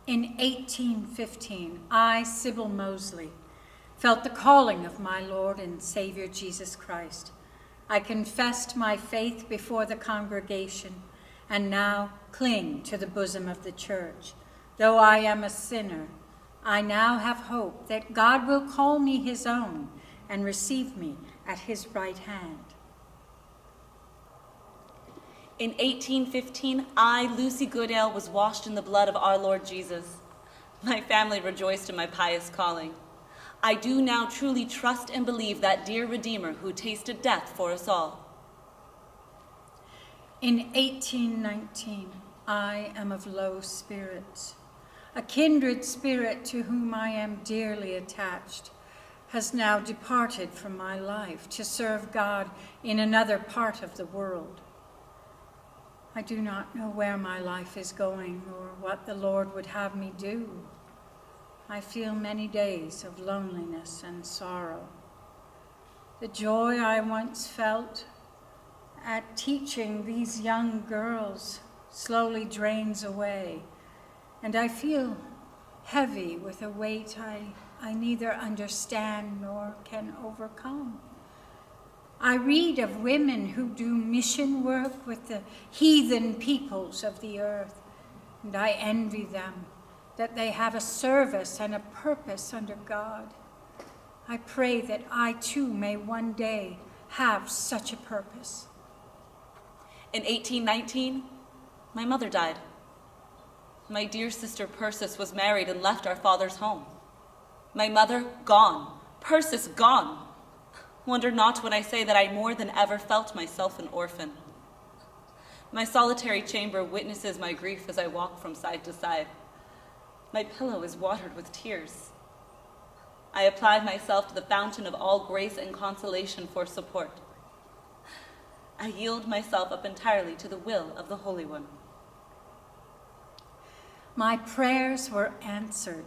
In 1815, I, Sybil Mosley, felt the calling of my Lord and Savior Jesus Christ. I confessed my faith before the congregation and now cling to the bosom of the church. Though I am a sinner, I now have hope that God will call me his own and receive me at his right hand. In 1815, I, Lucy Goodale, was washed in the blood of our Lord Jesus. My family rejoiced in my pious calling. I do now truly trust and believe that dear Redeemer who tasted death for us all. In 1819, I am of low spirits. A kindred spirit to whom I am dearly attached has now departed from my life to serve God in another part of the world. I do not know where my life is going or what the Lord would have me do. I feel many days of loneliness and sorrow. The joy I once felt at teaching these young girls slowly drains away, and I feel heavy with a weight I neither understand nor can overcome. I read of women who do mission work with the heathen peoples of the earth, and I envy them that they have a service and a purpose under God. I pray that I too may one day have such a purpose. In 1819, my mother died. My dear sister Persis was married and left our father's home. My mother gone, Persis gone. Wonder not when I say that I more than ever felt myself an orphan. My solitary chamber witnesses my grief as I walk from side to side. My pillow is watered with tears. I apply myself to the fountain of all grace and consolation for support. I yield myself up entirely to the will of the Holy One. My prayers were answered.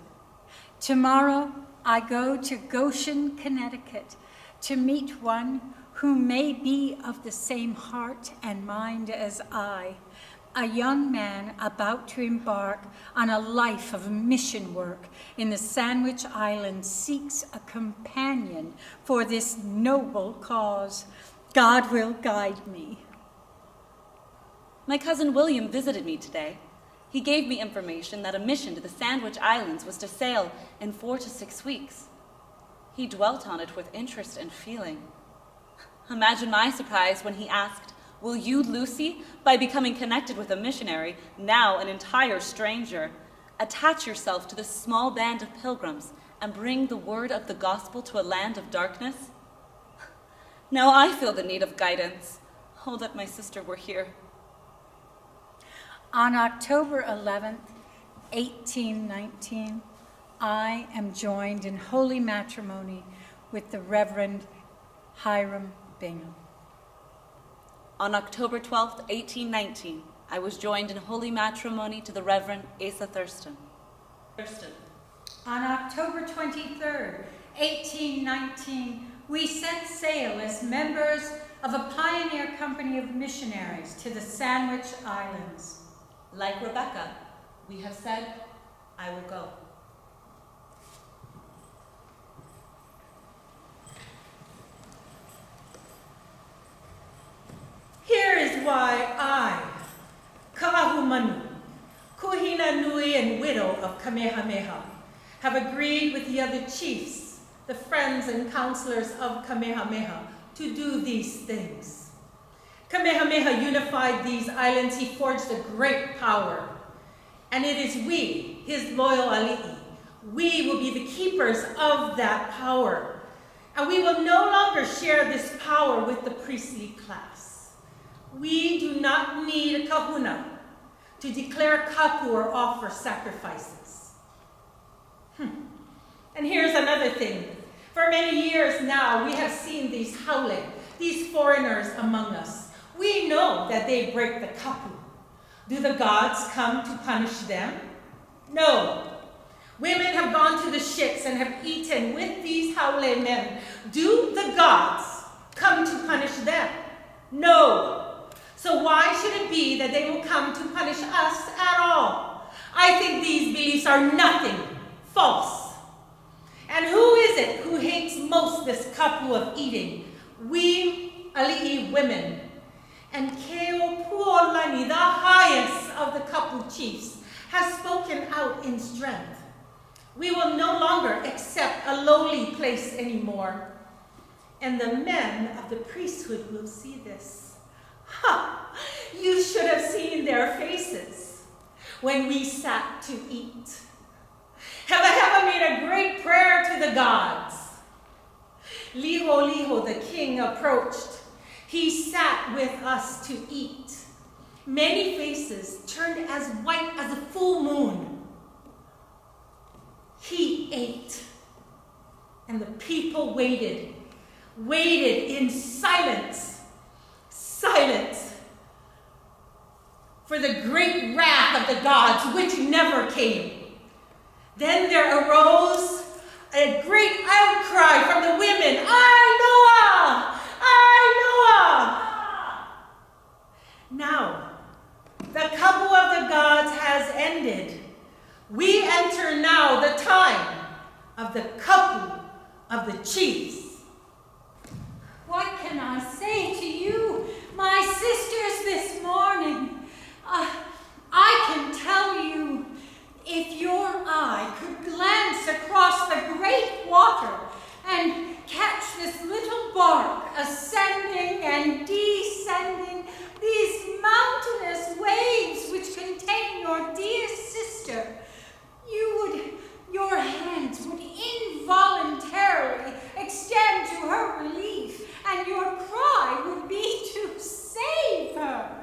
Tomorrow I go to Goshen, Connecticut, to meet one who may be of the same heart and mind as I, a young man about to embark on a life of mission work in the Sandwich Islands seeks a companion for this noble cause. God will guide me. My cousin William visited me today. He gave me information that a mission to the Sandwich Islands was to sail in 4 to 6 weeks. He dwelt on it with interest and feeling. Imagine my surprise when he asked, "Will you, Lucy, by becoming connected with a missionary, now an entire stranger, attach yourself to this small band of pilgrims and bring the word of the gospel to a land of darkness?" Now I feel the need of guidance. Oh, that my sister were here. On October 11th, 1819, I am joined in holy matrimony with the Reverend Hiram Bingham. On October 12th, 1819, I was joined in holy matrimony to the Reverend Asa Thurston. On October 23rd, 1819, we set sail as members of a pioneer company of missionaries to the Sandwich Islands. Like Rebecca, we have said, "I will go." Here is why I, Kaʻahumanu, Kuhina Nui and widow of Kamehameha, have agreed with the other chiefs, the friends and counselors of Kamehameha, to do these things. Kamehameha unified these islands. He forged a great power. And it is we, his loyal ali'i, we will be the keepers of that power. And we will no longer share this power with the priestly class. We do not need a kahuna to declare kapu or offer sacrifices. And here's another thing. For many years now, we have seen these haole, these foreigners among us. We know that they break the kapu. Do the gods come to punish them? No. Women have gone to the ships and have eaten with these haole men. Do the gods come to punish them? No. So why should it be that they will come to punish us at all? I I think these beliefs are nothing, false. And who is it who hates most this kapu of eating? We ali'i women. And Keopuolani, the highest of the kapu chiefs, has spoken out in strength. We will no longer accept a lowly place anymore. And the men of the priesthood will see this. Ha! You should have seen their faces when we sat to eat. Heva made a great prayer to the gods. Liho, the king, approached. He sat with us to eat. Many faces turned as white as a full moon. He ate, and the people waited in silence for the great wrath of the gods, which never came. Then there arose a great outcry from the women, "I Noah! Now, the kapu of the gods has ended. We enter now the time of the kapu of the chiefs." What can I say to you, my sisters, this morning? I can tell you, if your eye could glance across the great water and catch this little bark ascending and descending these mountainous waves which contain your dear sister, your hands would involuntarily extend to her relief, and your cry would be to save her.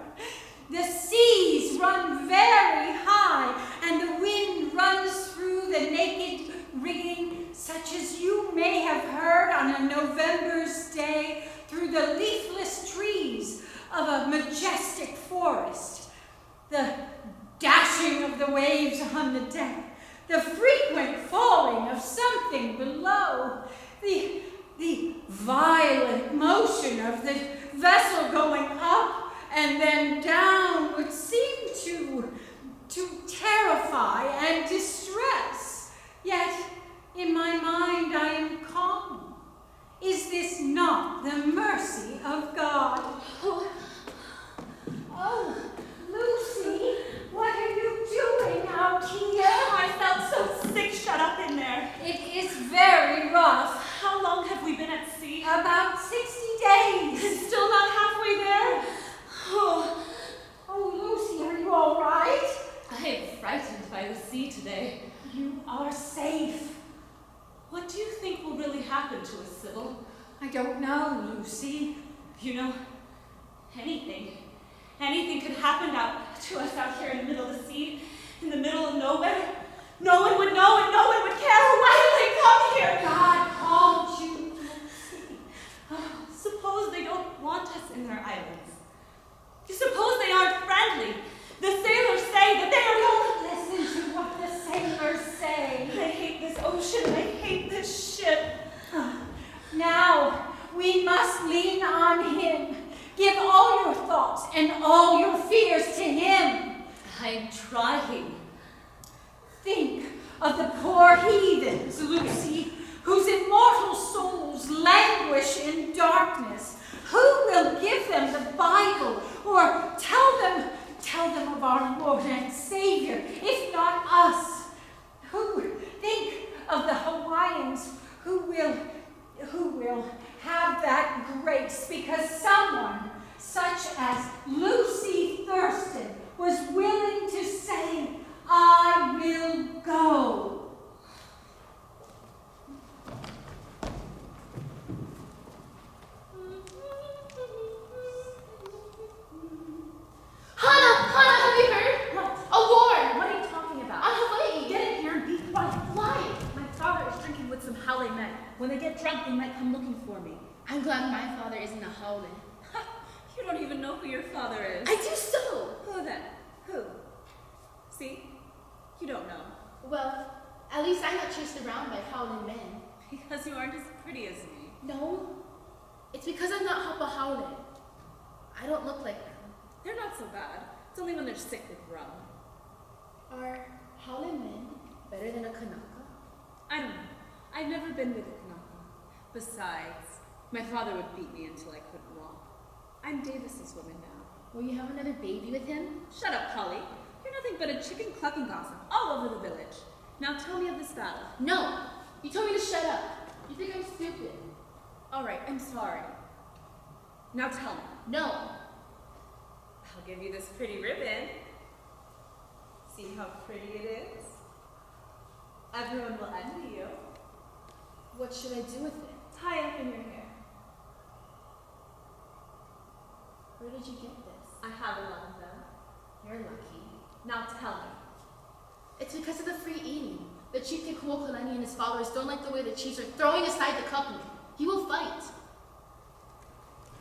The seas run very high, and the wind runs through the naked rigging, such as you may have heard on a November's day through the leafless trees of a majestic forest. The dashing of the waves on the deck, the frequent falling of something below, the violent motion of the vessel going up and then down would seem to terrify and distress. Yet, in my mind, I am calm. Is this not the mercy of God? Oh, Lucy, what are you doing out here? I felt so sick shut up in there. It is very rough. How long have we been at sea? About 60 days. And still not halfway there? Oh, Lucy, are you all right? I am frightened by the sea today. You are safe. What do you think will really happen to us, Sybil? I don't know, Lucy. You know, anything could happen to us out here in the middle of the sea, in the middle of nowhere. No one would know and no one would care. Why did they come here? God called you, Lucy. Suppose they don't want us in their islands. Suppose they aren't friendly. The sailors say that they are Don't listen to what the sailors say. I hate this ocean. I hate this ship. Now, we must lean on him. Give all your thoughts and all your fears to him. I'm trying. Think of the poor heathens, Lucy, whose immortal souls languish in darkness. Who will give them the Bible or tell them of our Lord and Savior, if not us? Think of the Hawaiians who will have that grace because someone such as Lucy Thurston was willing to say, "I will go." Hana, have you heard? What? A war! What are you talking about? On Hawaii! Get in here and be quiet. Why? My father is drinking with some Hale men. When they get drunk, they might come looking for me. I'm glad my father isn't a Haole. You don't even know who your father is. I do so! Who then? Who? See? You don't know. Well, at least I'm not chased around by Haole men. Because you aren't as pretty as me. No, it's because I'm not Hapa Haole. I don't look like them. They're not so bad. It's only when they're sick with rum. Are been with a kanaka. Besides, my father would beat me until I couldn't walk. I'm Davis's woman now. Will you have another baby with him? Shut up, Polly. You're nothing but a chicken clucking gossip all over the village. Now tell me of this battle. No! You told me to shut up. You think I'm stupid. All right, I'm sorry. Now tell me. No. I'll give you this pretty ribbon. See how pretty it is? Everyone will envy you. What should I do with it? Tie up in your hair. Where did you get this? I have a lot of them. You're lucky. Now tell me. It's because of the free eating. The chief Kaʻahumanu and his followers don't like the way the chiefs are throwing aside the company. He will fight.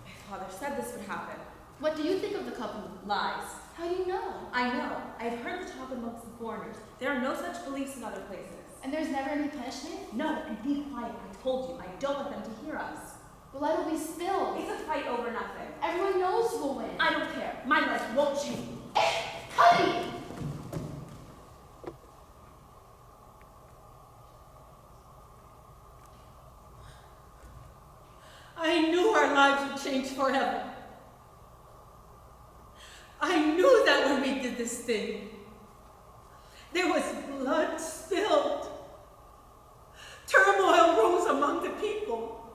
My father said this would happen. What do you think of the company? Lies. How do you know? I know. I've heard the talk amongst the foreigners. There are no such beliefs in other places. And there's never any punishment? No, and be quiet. I told you. I don't want them to hear us. Blood will be spilled. It's a fight over nothing. Everyone knows who will win. I don't care. My life won't change. Honey! I knew our lives would change forever. I knew that when we did this thing, there was blood spilled. Turmoil rose among the people.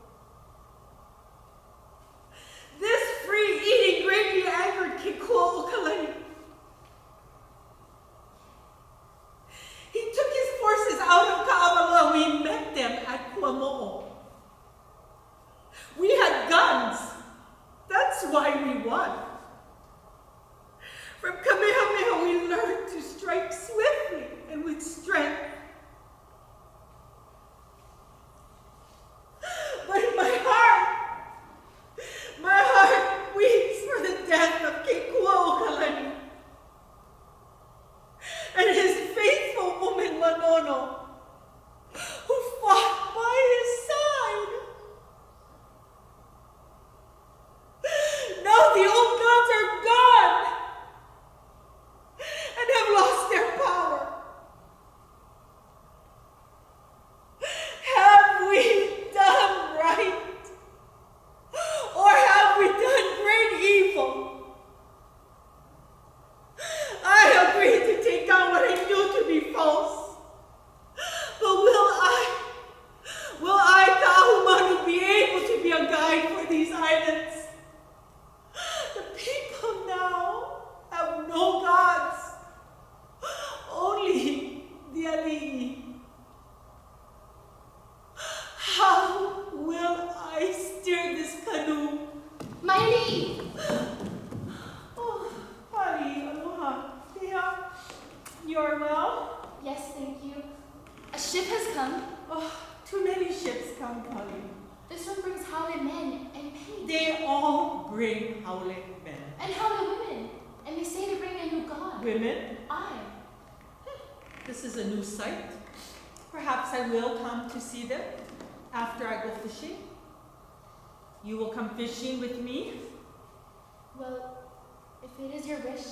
This free eating greatly angered Nāwahīokalaniʻōpuʻu. He took his forces out of Kaʻahumanu. We met them at Kuamo'o. We had guns. That's why we won. From Kamehameha, we learned to strike swiftly and with strength. But my heart weeps for the death of Nāwahīokalaniʻōpuʻu and his faithful woman Manono, who fought by his side. Now the old gods are gone and have lost their power. Have we done right? Or have we done great evil? I agreed to take down what I knew to be false. But will I, Kaʻahumanu, be able to be a guide for these islands? The people now have no gods, only the ali'i. How will I steer this canoe? My knee! Oh, Pali, aloha. Yeah, you're well? Yes, thank you. A ship has come. Oh, too many ships come, Pali. This one brings haole men and paint. They all bring haole men. And haole women. And they say to bring a new god. Women? I. This is a new sight. Perhaps I will come to see them after I go fishing. You will come fishing with me? Well, if it is your wish.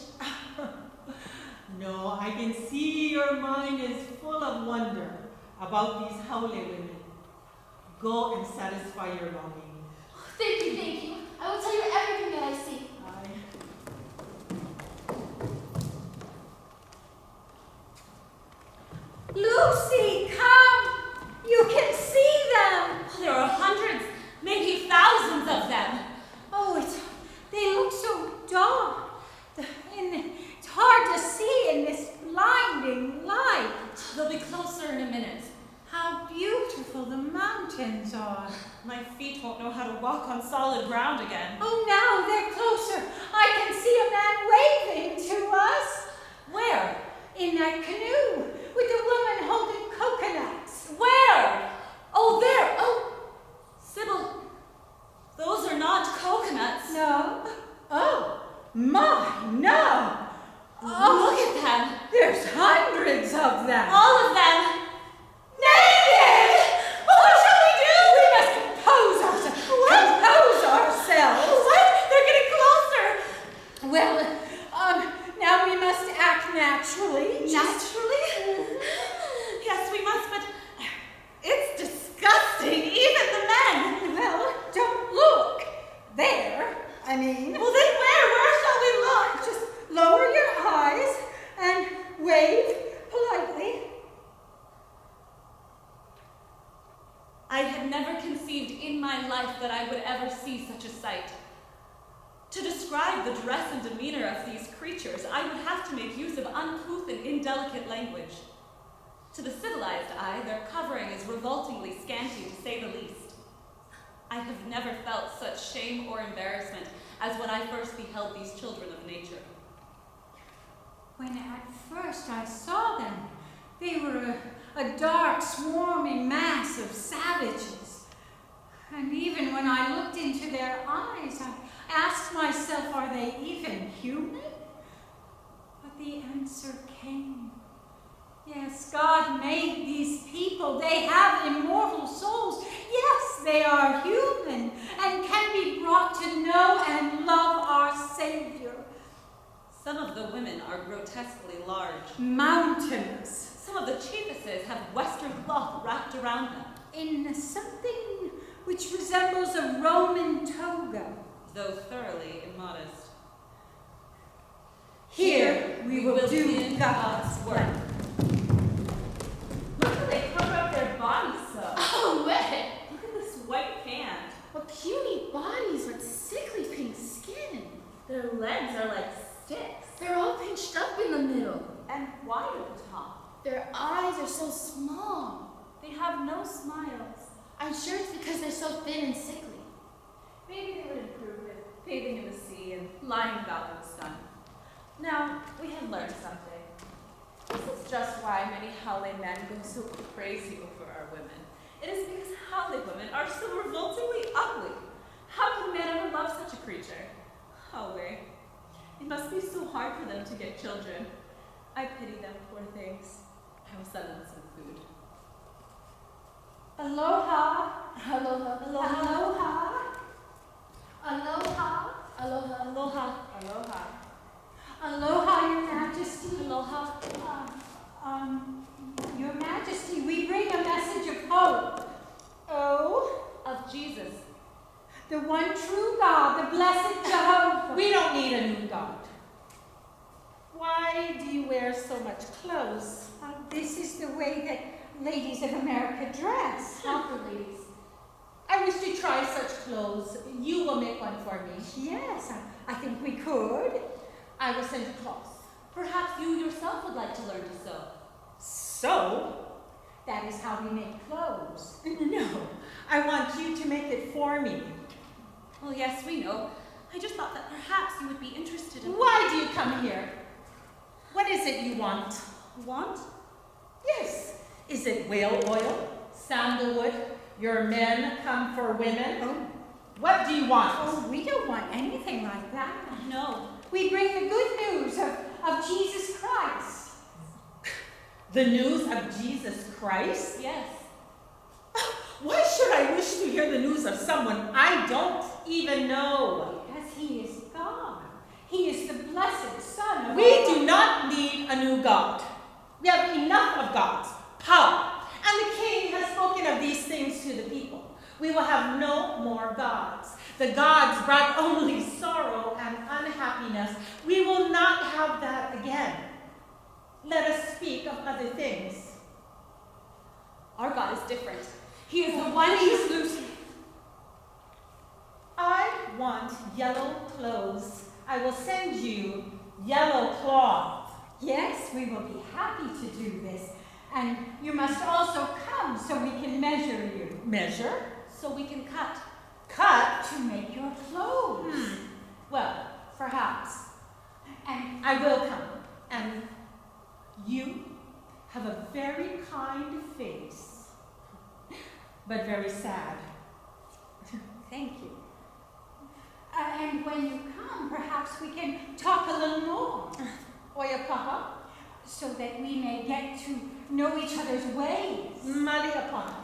No, I can see your mind is full of wonder about these haole women. Go and satisfy your longing. Thank you, thank you. I will tell you everything that I see. Lucy, come! You can see them! There are hundreds, maybe thousands of them. Oh, they look so dark. It's hard to see in this blinding light. They'll be closer in a minute. How beautiful the mountains are. My feet won't know how to walk on solid ground again. Oh, now they're closer. I can see a man waving to us. Where? In that canoe, with the woman holding coconuts. Where? Oh, there. Oh, Sybil, those are not coconuts. No. Oh, my, no. Look at them. There's hundreds of them. All of them. Naked! What shall we do? We must compose ourselves. Compose ourselves. What? They're getting closer. Well, now we must act naturally. Naturally? Yes, we must, but it's disgusting. life that I would ever see such a sight. To describe the dress and demeanor of these creatures, I would have to make use of uncouth and indelicate language. To the civilized eye, their covering is revoltingly scanty, to say the least. I have never felt such shame or embarrassment as when I first beheld these children of nature. When at first I saw them, they were a dark, swarming mass of savages. And even when I looked into their eyes, I asked myself, are they even human? But the answer came. Yes, God made these people. They have immortal souls. Yes, they are human and can be brought to know and love our Savior. Some of the women are grotesquely large. Mountainous. Some of the chiefesses have western cloth wrapped around them. In something which resembles a Roman toga. Though thoroughly immodest. Here we will do God's work. Look how they cover up their bodies so. Oh, way! Look at this white pant. What puny bodies with sickly pink skin. Their legs are like sticks. They're all pinched up in the middle. And wide at the top. Their eyes are so small. They have no smiles. I'm sure it's because they're so thin and sickly. Maybe they would improve with bathing in the sea and lying about in the sun. Now, we have learned something. This is just why many Haole men go so crazy over our women. It is because Haole women are so revoltingly ugly. How can men ever love such a creature? Haole. It must be so hard for them to get children. I pity them, poor things. I will send them some food. Aloha. Aloha. Aloha. Aloha. Aloha. Aloha. Aloha. Aloha, Your Majesty. Aloha. Your Majesty, we bring a message of hope. Oh, Of Jesus. the one true God, the blessed Jehovah. We don't need a new God. Why do you wear so much clothes? This is the way that ladies of America dress. Proper ladies. I wish to try such clothes. You will make one for me. Yes, I think we could. I will send you cloth. Perhaps you yourself would like to learn to sew. So? That is how we make clothes. No, I want you to make it for me. Well, yes, we know. I just thought that perhaps you would be interested in... Why do you come here? What is it you want? Want? Yes. Is it whale oil? Sandalwood? Your men come for women? Oh, What do you want? oh, we don't want anything like that. No. We bring the good news of Jesus Christ. The news of Jesus Christ? Yes. Why should I wish to hear the news of someone I don't even know? Because he is God. He is the blessed Son of We our do not need a new God. We have enough of gods, power, and the king has spoken of these things to the people. We will have no more gods. The gods brought only sorrow and unhappiness. We will not have that again. Let us speak of other things. Our God is different. He is the one exclusive. I want yellow clothes. I will send you yellow cloth. Yes, we will be happy to do this. And you must also come so we can measure you. Measure? So we can cut. Cut? To make your clothes. Well, perhaps. And I will come. And you have a very kind face, but very sad. thank you. And when you come, perhaps we can talk a little more. Oiakaha, So that we may get to know each other's ways. maliapana.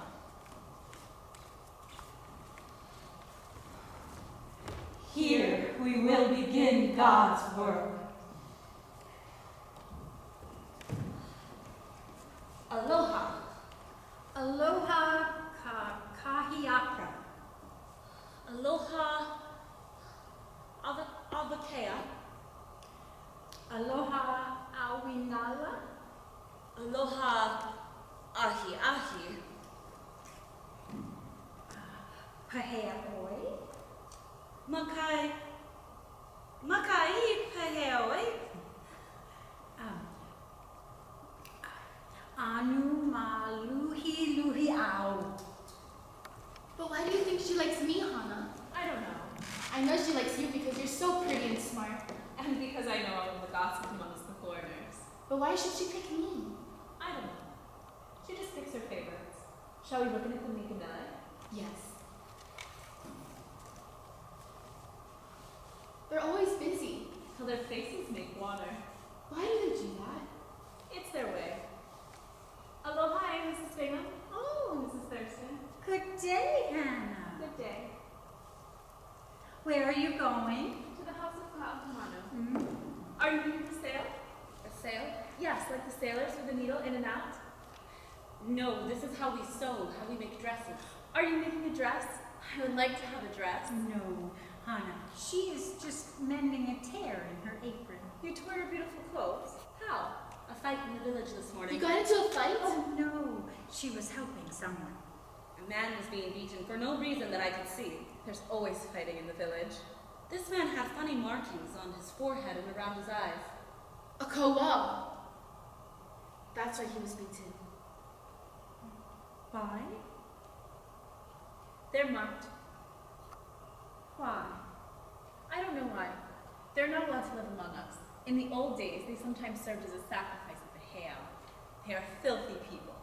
Here we will begin God's work. Aloha. Aloha kahiaka. Aloha. Avakea. Aloha awinala. Aloha. Ahi ahi. Paheaoi. Makai peheoi. Anu ma luhi au. But why do you think she likes me, Hana? I don't know. I know she likes you because you're so pretty and smart. And because I know all of the gossip amongst the foreigners. But why should she pick me? I don't know. She just picks her favorites. Shall we look at the Mikanele? Yes. They're always busy. Till their faces make water. Why do they do that? It's their way. Aloha, Mrs. Bingham. Oh, Mrs. Thurston. Good day, Hannah. Good day. Where are you going? To the house of Kaʻahumanu. Hmm? Are you here for sale? A sale? Yes, like the sailors with the needle in and out. No, this is how we sew, how we make dresses. Are you making a dress? I would like to have a dress. No, Hannah. She is just mending a tear in her apron. You tore your beautiful clothes. How? A fight in the village this morning. You got into a fight? Oh no, she was helping someone. A man was being beaten for no reason that I could see. There's always fighting in the village. This man had funny markings on his forehead and around his eyes. A koa. That's why he was beaten. Why? They're marked. Why? I don't know why. They're not allowed to live among us. In the old days, they sometimes served as a sacrifice at the heiau. They are filthy people.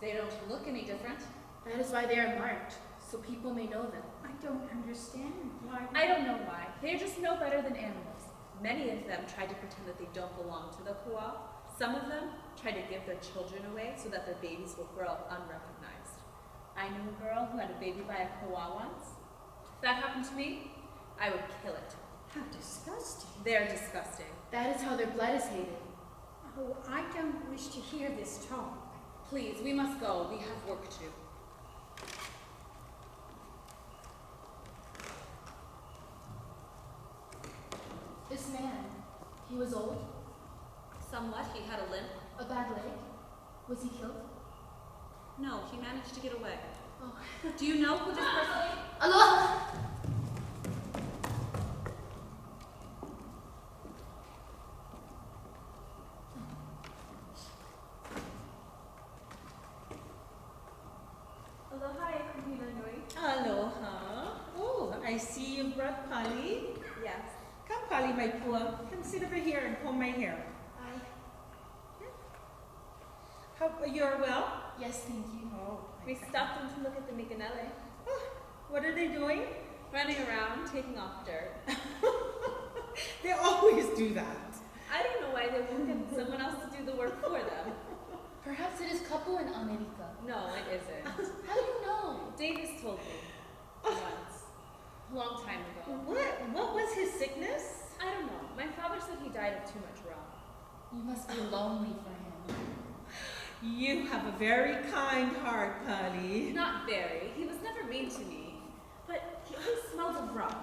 They don't look any different. That is why they are marked, so people may know them. I don't understand. Why? I don't know why. They are just no better than animals. Many of them try to pretend that they don't belong to the kuā. Some of them try to give their children away so that their babies will grow up unrecognized. I knew a girl who had a baby by a kuā once. If that happened to me, I would kill it. How disgusting. They're disgusting. That is how their blood is hated. Oh, I don't wish to hear this talk. Please, we must go. We have work to do. This man, he was old, Somewhat, he had a limp. a bad leg. Was he killed? No, he managed to get away. Oh. Do you know who this person is? Aloha! Aloha, Kumhina Nui. Aloha. Oh, I see you brought Pali. Yes. Come, Pali, my pua. Come sit over here and comb my hair. How, you're well? Yes, thank you. Oh, We stopped in to look at the Mikanele. what are they doing? Running around, taking off dirt. They always do that. I don't know why they won't get someone else to do the work for them. Perhaps it is Kapu in America. No, it isn't. How do you know? Davis told me once, a long time ago. What was his sickness? I don't know. My father said he died of too much rum. You must be lonely for him. You have a very kind heart, Pali. Not very. He was never mean to me. But he always smelled of rum.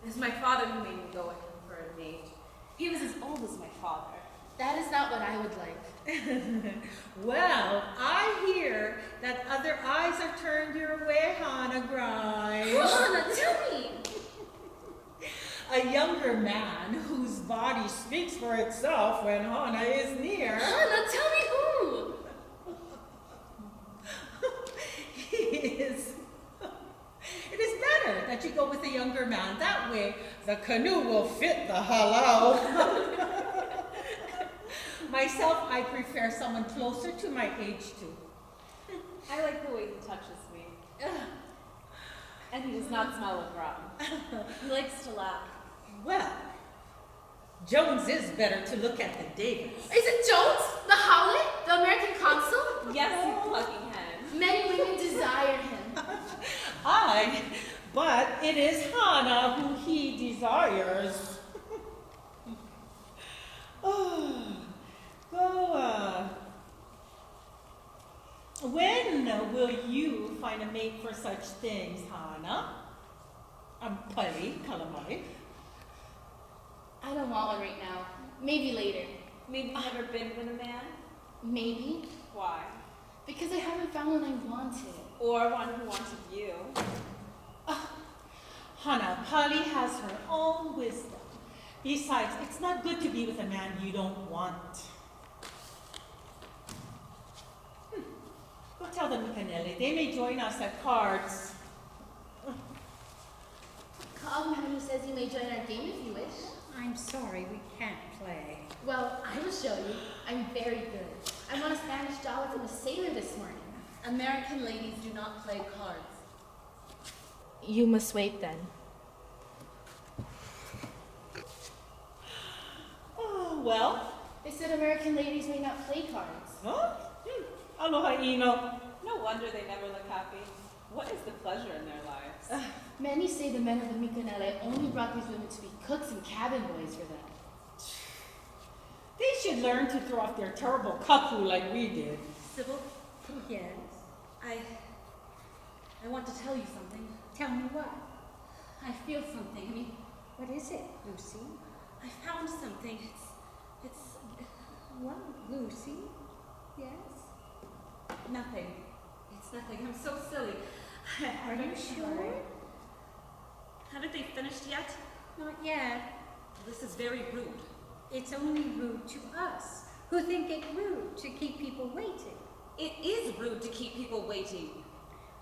It was my father who made me go with him for a mate. He was as old as my father. That is not what I would like. Well, I hear that other eyes are turned your way, Hana Grimes. Hana, tell me! A younger man whose body speaks for itself when Hana is near. Hana, tell me who! It is better that you go with a younger man. That way, the canoe will fit the halau. Myself, I prefer someone closer to my age too. I like the way he touches me. And he does not smell of rum. He likes to laugh. Well, Jones is better to look at than Davis. Is it Jones? The Howlett? The American consul? Yes, you plucking hen. Many women desire him. But it is Hana who he desires. When will you find a mate for such things, Hana? Pali, calamari. I don't want one right now. Maybe later. Maybe you've never been with a man? Maybe. Why? Because I haven't found one I wanted. Or one who wanted you? Hana, Polly has her own wisdom. Besides, it's not good to be with a man you don't want. Go tell the Mikanele. They may join us at cards. Kaʻahumanu says you may join our game if you wish. I'm sorry, we can't play. Well, I will show you. I'm very good. I won a Spanish dollar from a sailor this morning. American ladies do not play cards. You must wait then. Oh, well. They said American ladies may not play cards. Huh? Aloha, Ino. No wonder they never look happy. What is the pleasure in their lives? Many say the men of the Mikanele only brought these women to be cooks and cabin boys for them. They should learn to throw off their terrible kapu like we did. Sybil, Yes. I want to tell you something. Tell me what? I feel something. What is it, Lucy? I found something. It's What, Lucy? Yes? nothing. It's nothing. I'm so silly. Are you sure? Haven't they finished yet? Not yet. This is very rude. It's only rude to us, who think it rude to keep people waiting. It is rude to keep people waiting.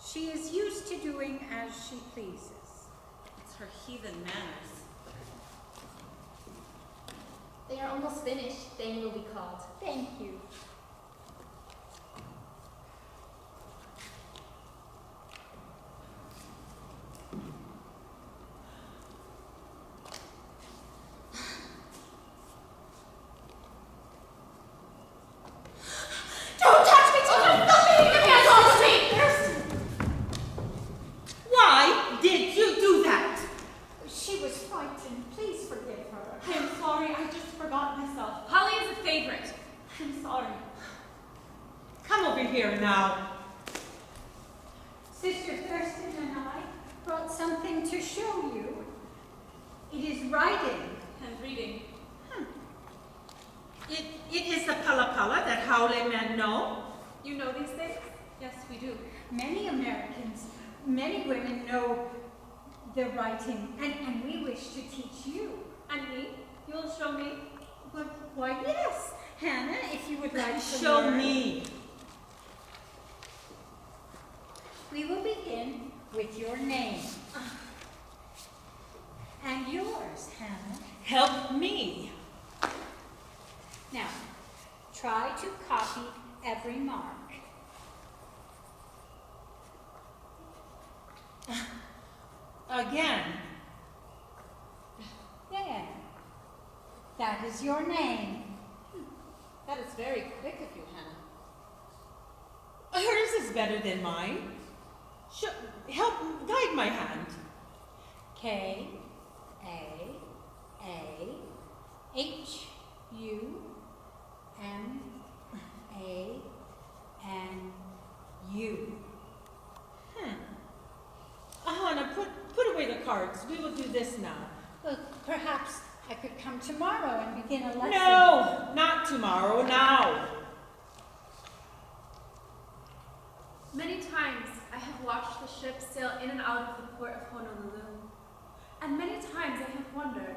She is used to doing as she pleases. It's her heathen manners. They are almost finished. They will be called. Thank you. Don't touch me! Don't touch me! Your hands off me! Why did you do that? She was frightened. Please forgive her. I am sorry, I just forgot myself. Polly is a favorite. I'm sorry. Come over here now. Sister Thurston and I brought something to show you. It is writing. And reading. It is the palapala that Haole men know. You know these things? Yes, we do. Many Americans, many women know the writing, and we wish to teach you. And me? You'll show me? Why, yes, Hannah, if you would like to Show learn. me. We will begin with your name. And yours, Hannah. Help me. Now, try to copy every mark. Again. There. That is your name. That is very quick of you, Hannah. Hers is better than mine. Help guide my hand. K, A, H, U, M, A, N, U. Hannah, put away the cards. We will do this now. Well, perhaps I could come tomorrow and begin a lesson. No, not tomorrow, now. Many times I have watched the ships sail in and out of the port of Honolulu. And many times I have wondered,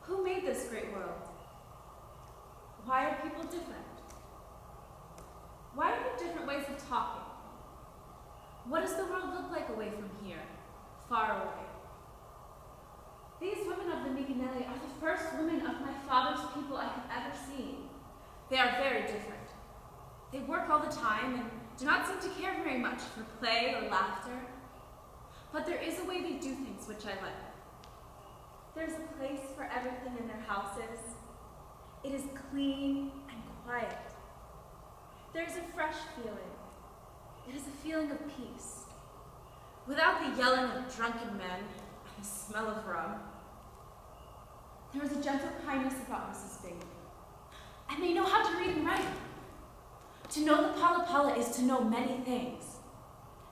who made this great world? Why are people different? Why are there different ways of talking? What does the world look like away from here, far away? These women of the Mikanele are the first women of my father's people I have ever seen. They are very different. They work all the time and do not seem to care very much for play or laughter. But there is a way they do things which I like. There's a place for everything in their houses. It is clean and quiet. There is a fresh feeling. It is a feeling of peace. Without the yelling of drunken men and the smell of rum. There is a gentle kindness about Mrs. Bing. And they know how to read and write. To know the palapala is to know many things.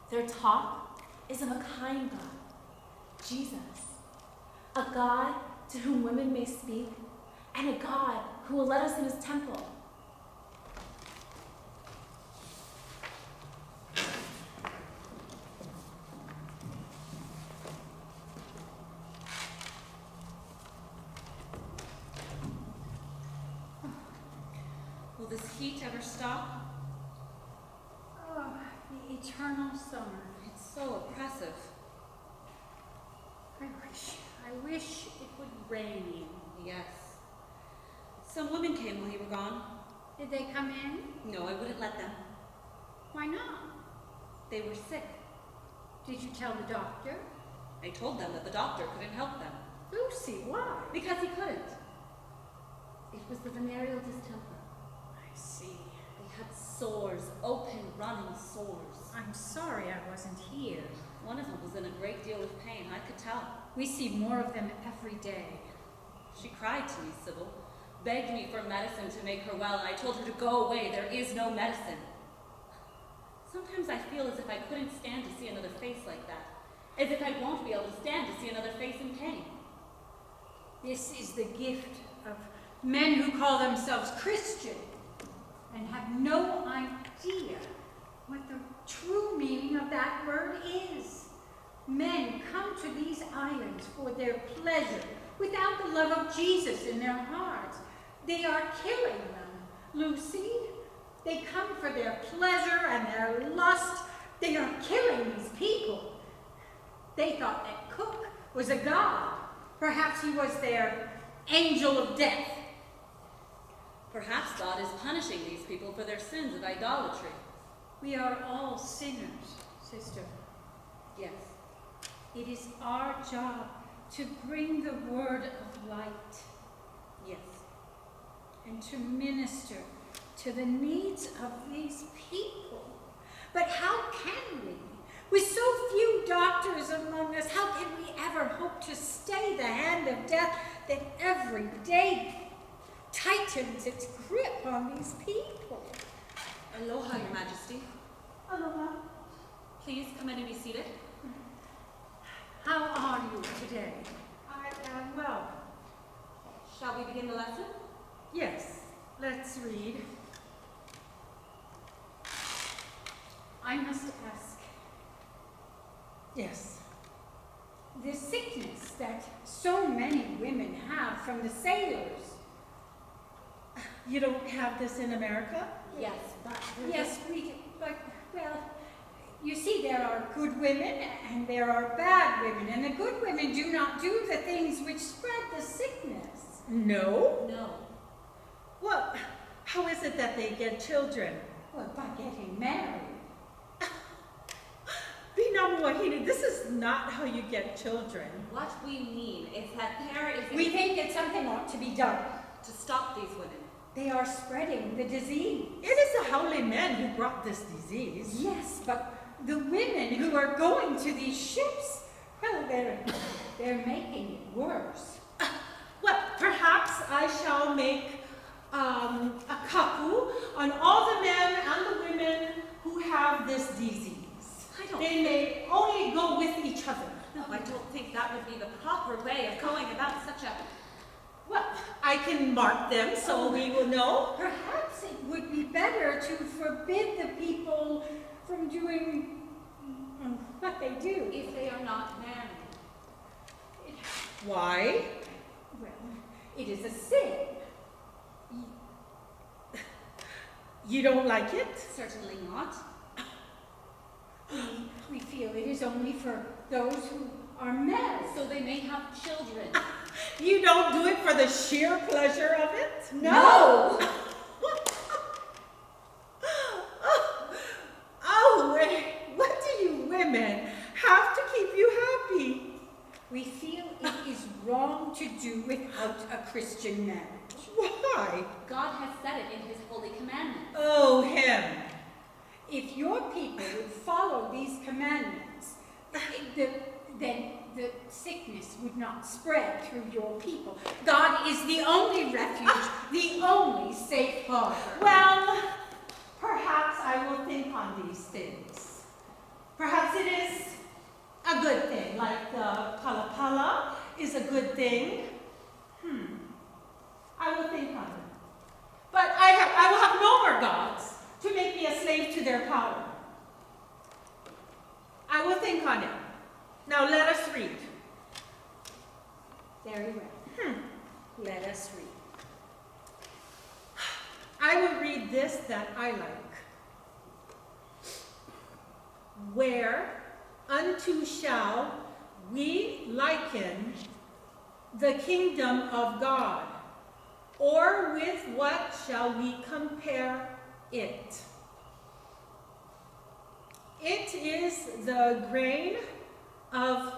Their talk is of a kind God, Jesus. A God to whom women may speak, and a God who will let us in his temple. this heat ever stop? Oh, the eternal summer. It's so oppressive. I wish it would rain. Yes. Some women came while you were gone. Did they come in? No, I wouldn't let them. Why not? They were sick. Did you tell the doctor? I told them that the doctor couldn't help them. Lucy, why? Because he couldn't. It was the venereal distemper. I see. They had sores, open, running sores. I'm sorry I wasn't here. One of them was in a great deal of pain, I could tell. We see more of them every day. She cried to me, Sybil, begged me for medicine to make her well, and I told her to go away. There is no medicine. Sometimes I feel as if I couldn't stand to see another face like that, as if I won't be able to stand to see another face in pain. This is the gift of men who call themselves Christian and have no idea what the true meaning of that word is. Men come to these islands for their pleasure without the love of Jesus in their hearts. They are killing them, Lucy. They come for their pleasure and their lust. They are killing these people. They thought that Cook was a god. Perhaps he was their angel of death. Perhaps God is punishing these people for their sins of idolatry. We are all sinners, sister. Yes. It is our job to bring the word of light Yes. and to minister to the needs of these people. But how can we? With so few doctors among us, how can we ever hope to stay the hand of death that every day tightens its grip on these people? Aloha, Your Majesty. Aloha. Please come in and be seated. How are you today? I am well. Shall we begin the lesson? Yes, let's read. I must ask, Yes. the sickness that so many women have from the sailors. You don't have this in America? Yes, but Yes, we do, but, well, you see, there are good women and there are bad women, and the good women do not do the things which spread the sickness. No. no. Well, how is it that they get children? Well, by getting married. Binamuahine, this is not how you get children. What we mean is that there is We think that something ought to be done. to stop these women. They are spreading the disease. It is the Haole men who brought this disease. Yes, but the women who are going to these ships, well, they're making it worse. Well, perhaps I shall make a kaku on all the men and the women who have this disease. They may only go with each other. No, I don't think that would be the proper way of going about such a... Well, I can mark them so we will know. Perhaps it would be better to forbid the people from doing what they do. if they are not married. Why? Well, it is a sin. You don't like it? Certainly not. We feel it is only for those who are married. So they may have children. You don't do it for the sheer pleasure of it? No! Oh, what do you women have to keep you happy? We feel it is wrong to do without a Christian marriage. Why? God has said it in his holy commandments. Oh, him. If your people would follow these commandments, then the sickness would not spread through your people. God is the only refuge, the only safe harbor. Well, perhaps I will think on these things. Perhaps it is a good thing, like the palapala is a good thing. I will think on it. But I will have no more gods to make me a slave to their power. I will think on it. Now let us read. Very well. Let us read. I will read this that I like. Where unto shall we liken the kingdom of God? Or with what shall we compare it? It is the grain of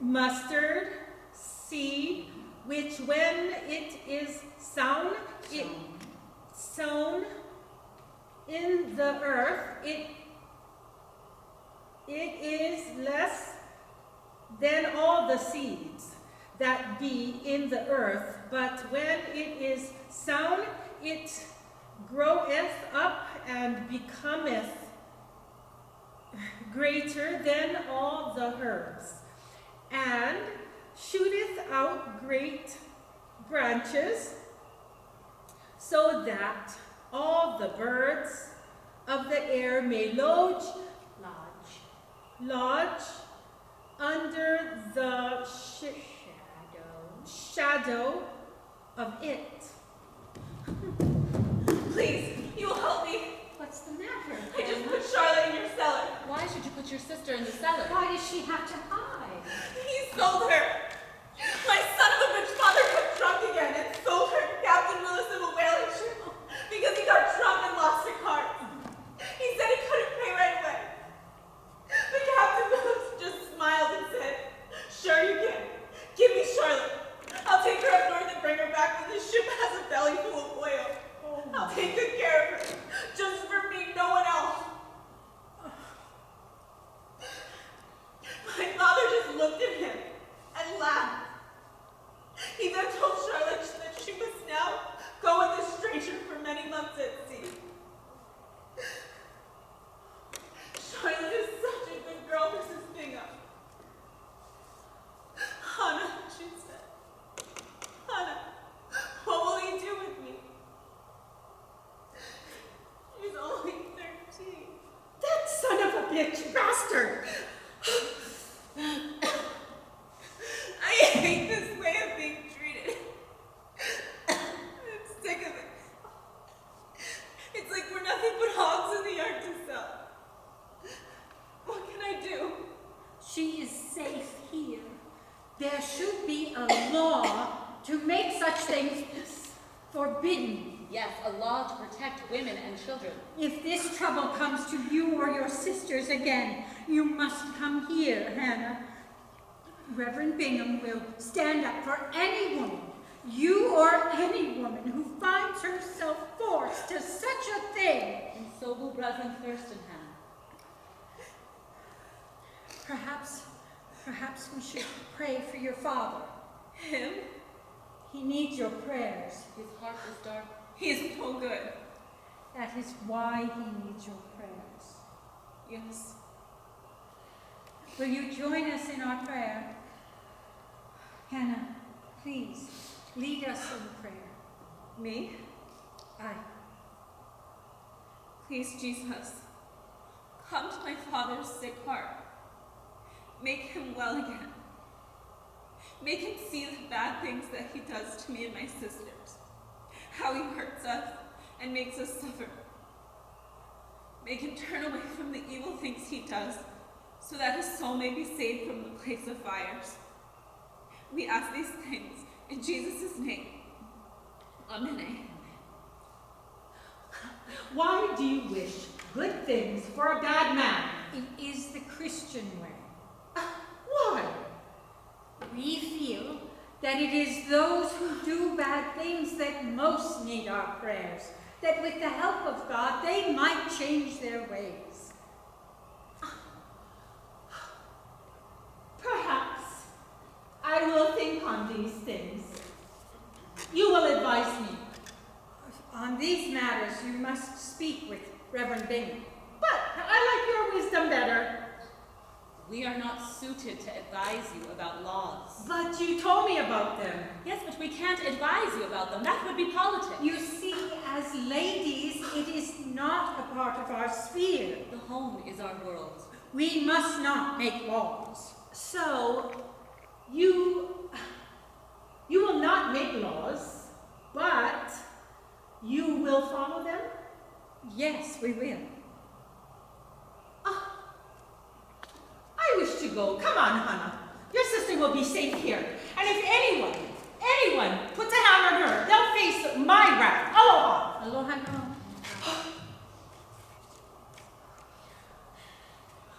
mustard seed, which when it is sown in the earth, it is less than all the seeds that be in the earth, but when it is sown, it groweth up and becometh greater than all the herbs, and shooteth out great branches, so that all the birds of the air may lodge under the shadow of it. Please, you will help me. What's the matter? I just put Charlotte in your cellar. Why should you put your sister in the cellar? Why does she have to hide? He sold her. My son of a bitch father got drunk again and sold her to Captain Willis of a whaling ship because he got drunk and lost her card. He said he couldn't pay right away. But Captain Willis just smiled and said, "Sure you can. Give me Charlotte. I'll take her up north and bring her back when the ship has a belly full of oil. I'll take good care of her. Just for me, no one else." My father just looked at him and laughed. He then told Charlotte that she must now go with a stranger for many months at sea. Charlotte is such a good girl, Mrs. Bingham. "Hannah," she said. "Hannah, what will he do with me? She's only 13. That son of a bitch bastard! I hate this way of being treated. I'm sick of it. It's like we're nothing but hogs in the yard to sell. What can I do? She is safe here. There should be a law to make such things forbidden. Yes, a law to protect women and children. If this trouble comes to you or your sisters again, you must come here, Hannah. Reverend Bingham will stand up for any woman, you or any woman, who finds herself forced to such a thing. And so will Reverend Thurston, Hannah. Perhaps we should pray for your father. Him? He needs your prayers. His heart is dark. He's no good. That is why he needs your prayers. Yes. Will you join us in our prayer? Hannah, please, lead us in prayer. Me? Aye. Please, Jesus, come to my father's sick heart. Make him well again. Make him see the bad things that he does to me and my sisters. How he hurts us and makes us suffer. Make him turn away from the evil things he does, so that his soul may be saved from the place of fires. We ask these things in Jesus' name. Amen. Why do you wish good things for a bad man? It is the Christian way. Why? We feel that it is those who do bad things that most need our prayers, that with the help of God, they might change their ways. Perhaps I will think on these things. You will advise me. On these matters, you must speak with Reverend Bingham. But I like your wisdom better. We are not suited to advise you about laws. But you told me about them. Yes, but we can't advise you about them. That would be politics. You see, as ladies, it is not a part of our sphere. The home is our world. We must not make laws. So, you You will not make laws, but you will follow them? Yes, we will. I wish to go. Come on, Hana. Your sister will be safe here. And if anyone puts a hand on her, they'll face my wrath. Aloha. Aloha no.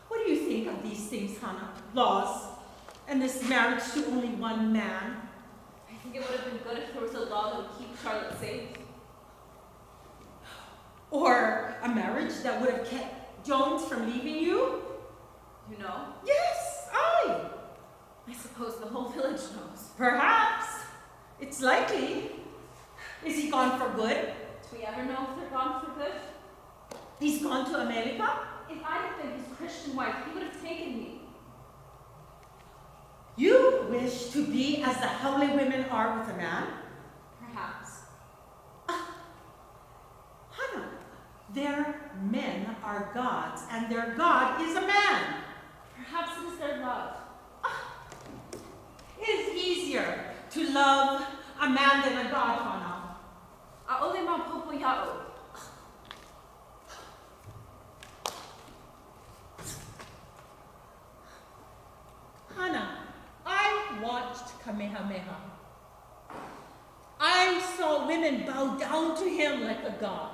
What do you think of these things, Hana? Laws, and this marriage to only one man? I think it would have been good if there was a law that would keep Charlotte safe. Or a marriage that would have kept Jones from leaving you? You know? Yes, I suppose the whole village knows. Perhaps. It's likely. Is he gone for good? Do we ever know if they're gone for good? He's gone to America? If I had been his Christian wife, he would have taken me. You wish to be as the Haole women are with a man? Perhaps. Hana, their men are gods, and their God is a man. Perhaps it is their love. It is easier to love a man than a god, Hana. A'ole ma popo ya'o. Hana, I watched Kamehameha. I saw women bow down to him like a god.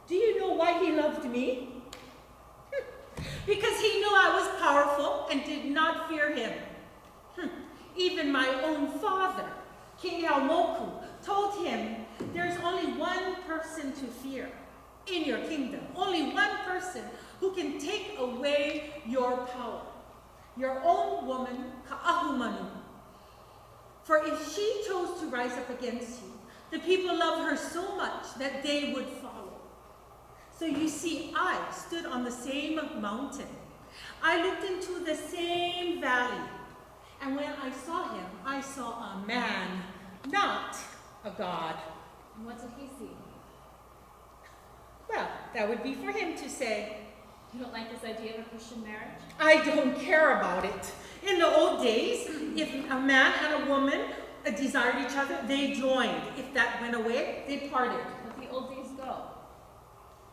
Do you know why he loved me? Because he knew I was powerful and did not fear him. Even my own father, King Aumoku, told him, there's only one person to fear in your kingdom. Only one person who can take away your power. Your own woman, Kaʻahumanu. For if she chose to rise up against you, the people love her so much that they would follow. So you see, I stood on the same mountain. I looked into the same valley. And when I saw him, I saw a man, not a god. And what did he see? Well, that would be for him to say. You don't like this idea of a Christian marriage? I don't care about it. In the old days, if a man and a woman desired each other, they joined. If that went away, they parted. Let the old days go.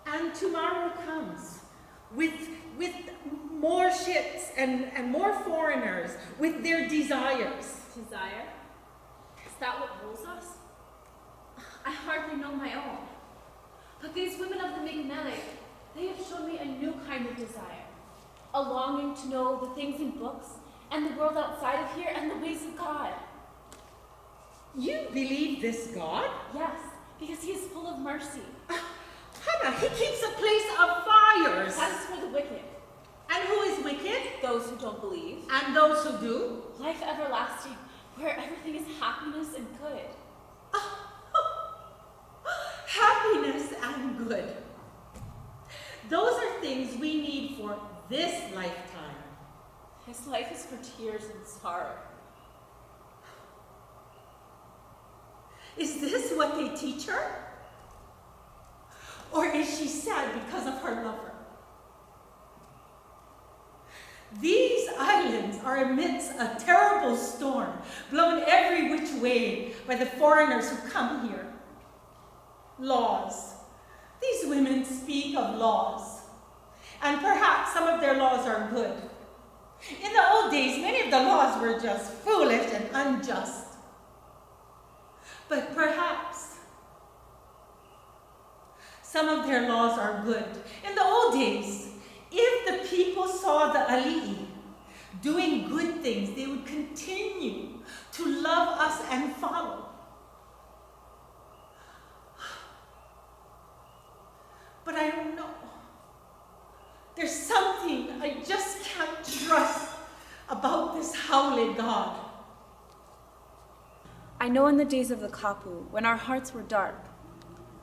And tomorrow comes with more ships and more foreigners with their desires. Desire? Is that what rules us? I hardly know my own. But these women of the Mignele, they have shown me a new kind of desire. A longing to know the things in books and the world outside of here and the ways of God. You believe this God? Yes, because he is full of mercy. Hana, he keeps a place of fires. That is for the wicked. And who is wicked? Those who don't believe. And those who do? Life everlasting, where everything is happiness and good. Happiness and good. Those are things we need for this lifetime. His life is for tears and sorrow. Is this what they teach her? Or is she sad because of her lover? These islands are amidst a terrible storm, blown every which way by the foreigners who come here. Laws. These women speak of laws, and perhaps some of their laws are good. In the old days, many of the laws were just foolish and unjust. But perhaps some of their laws are good. In the old days, if the people saw the ali'i doing good things, they would continue to love us and follow. But I don't know. There's something I just can't trust about this Haole God. I know in the days of the kapu, when our hearts were dark,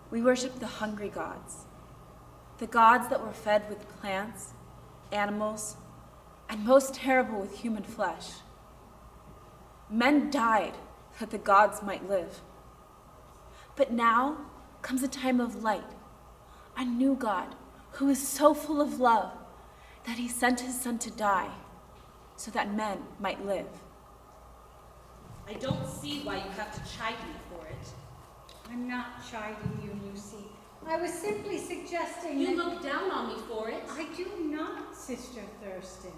we worshipped the hungry gods, the gods that were fed with plants, animals, and most terrible with human flesh. Men died that the gods might live. But now comes a time of light, a new God who is so full of love that he sent his son to die so that men might live. I don't see why you have to chide me for it. I'm not chiding you, Lucy. I was simply suggesting You that... look down on me for it. I do not, Sister Thurston.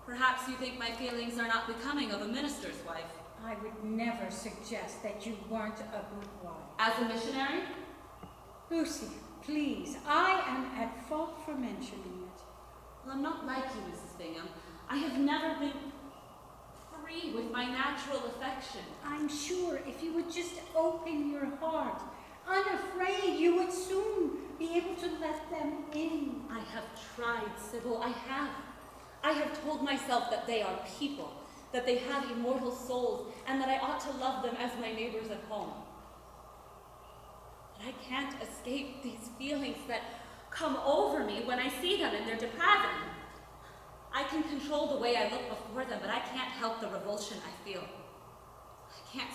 Perhaps you think my feelings are not becoming of a minister's wife. I would never suggest that you weren't a good wife. As a missionary? Lucy, please, I am at fault for mentioning it. Well, I'm not like you, Mrs. Bingham. I have never been free with my natural affection. I'm sure if you would just open your heart, unafraid, you would soon be able to let them in. I have tried, Sybil, I have. I have told myself that they are people, that they have immortal souls, and that I ought to love them as my neighbors at home. But I can't escape these feelings that come over me when I see them in their depravity. I can control the way I look before them, but I can't help the revulsion I feel. I can't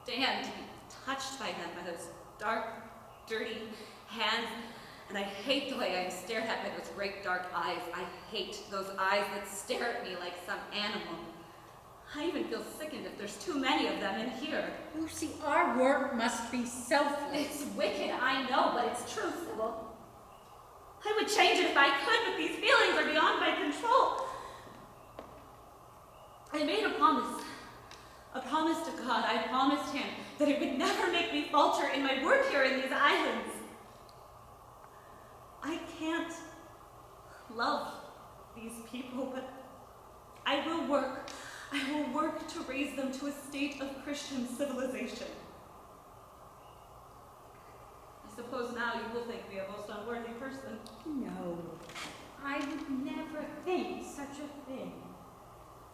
stand to be touched by them, by those dark, dirty hands, and I hate the way I'm stared at by those great dark eyes. I hate those eyes that stare at me like some animal. I even feel sickened if there's too many of them in here. Lucy, our work must be selfless. It's wicked, I know, but it's true, Sybil. I would change it if I could, but these feelings are beyond my control. I made a promise to God. I promised him that it would never make me falter in my work here in these islands. I can't love these people, but I will work to raise them to a state of Christian civilization. I suppose now you will think me a most unworthy person. No, I would never think such a thing.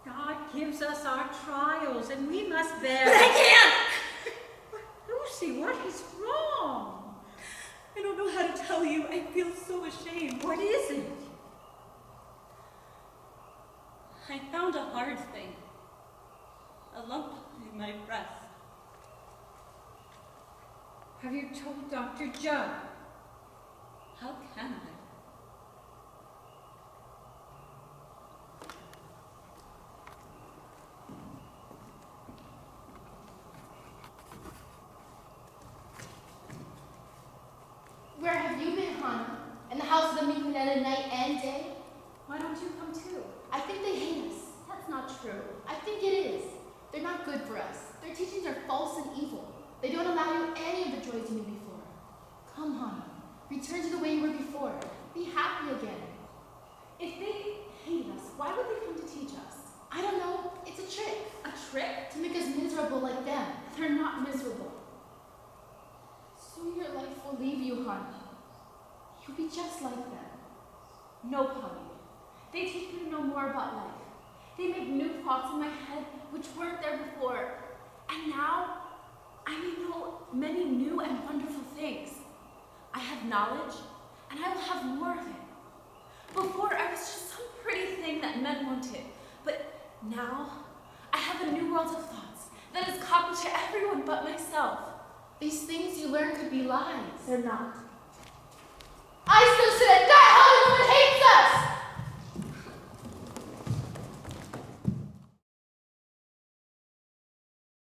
God gives us our trials, and we must bear But them. I can't! Lucy, what is wrong? I don't know how to tell you. I feel so ashamed. What is it? I found a hard thing. A lump in my breast. Have you told Dr. Judd? How can I? Where have you been, Hannah? In the house of the Mikuneta night and day? Why don't you come too? I think they hate us. That's not true. I think it is. They're not good for us. Their teachings are false and evil. They don't allow you any of the joys you knew before. Come, Hannah. Return to the way you were before. Be happy again. If they hate us, why would they come to teach us? I don't know. It's a trick. A trick? To make us miserable like them. They're not miserable. Soon your life will leave you, Hannah. You'll be just like them. No, Polly. They teach me to know more about life. They make new thoughts in my head which weren't there before. And now, I may know many new and wonderful things. I have knowledge, and I will have more of it. Before, I was just some pretty thing that men wanted. But now, I have a new world of thoughts that is common to everyone but myself. These things you learn could be lies. They're not. I still say that Hollywood hates us!